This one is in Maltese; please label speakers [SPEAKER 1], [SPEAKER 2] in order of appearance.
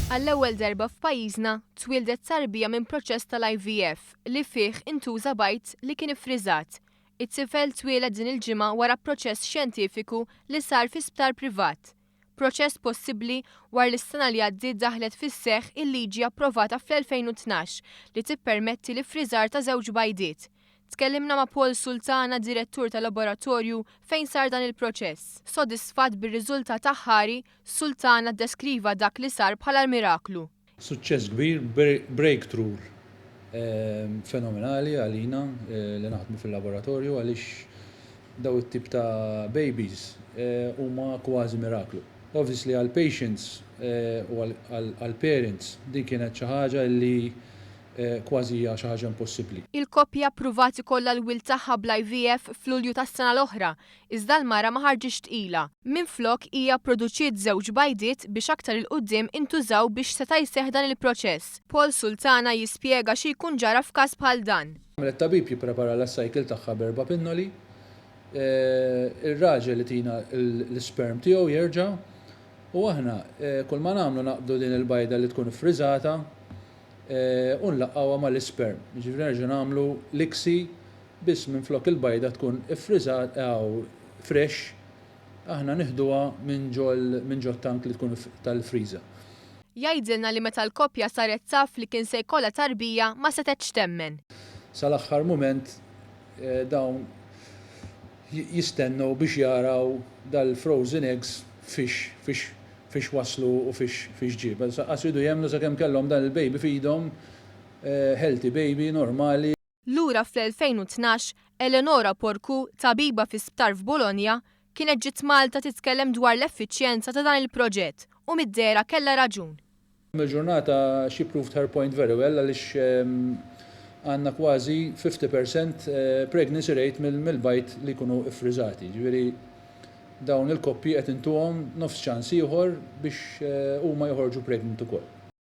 [SPEAKER 1] Għall-ewwel darba f'pajjiżna twildet tarbija minn proċess tal-IVF li fih intuża bajt li kien iffriżat. It-tifel twieled din il-ġimgħa wara proċess xjentifiku li sar fi sptar privat. Proċess possibbli wara li s-sena li għaddiet daħlet fis-seħħ il-liġi approvata fl-2012 li tippermetti l-ifriżar ta' żewġ bajdiet. Tkellimna ma' Paul Sultana, direttur tal-laboratorju fejn sar dan il-proċess. Sodisfatt bir-riżultat aħħari, Sultana ddeskriva dak li sar bħala miraklu.
[SPEAKER 2] Suċċess kbir, breakthrough fenomenali għalina li naħdmu fil-laboratorju għaliex daw it-tip ta' babies huma kważi miraklu. Obviously għal-patients u għal-parents din kienet xi ħaġa li kważi hija xi ħaġa impossibbli.
[SPEAKER 1] Il-koppja approvati kollha l-wil tagħha bl-IVF f'Lulju tas-sena l-oħra, iżda l-mara ma ħarġitx tqila. Minflok hija pproduċiet żewġ bajdiet biex aktar il-qudiem intużaw biex seta' jseħħ dan il-proċess. Paul Sultana jispjega xi jkun ġara f'każ bħal dan.
[SPEAKER 2] Il-tabib jipprepara l-cycle tagħha b'4 pinnoli, ir-raġel li tina l-sperm tiegħu jerġa' u aħna kull ma nagħmlu naqbdu din il-bajda li tkun iffriżata u nlaqqawha mal-isperm. Ġifieri nerġa' nagħmlu l-iksi biss minflok il-bajda tkun iffriżata aw fresh, aħna nieħduha minn ġol tank li tkun tal-friża.
[SPEAKER 1] Jgħidilna li meta l-koppja saret taf li kien se jkollha tarbija ma setgħetx temmen.
[SPEAKER 2] Sal-aħħar mument dawn jistennew biex jaraw dal-frozen eggs fiex waslu u fiex ġib. Għasridu jemnu sakemm kellhom dan il-baby f'idhom, healthy baby, normali.
[SPEAKER 1] Lura fl-2012, Eleonora Porcu, tabiba fi sptar f'Bologna, kienet ġiet Malta titkellem dwar l-effiċjenza ta' dan il-proġett u mid-dera kellha raġun.
[SPEAKER 2] Il-ġurnata she proved her point very well għaliex għandna kważi 50% pregnancy rate mill-bajt li jkunu iffriżati. Ġifieri dawn il-koppji qed intuhom nofs ċans ieħor biex huma joħorġu pregnant ukoll.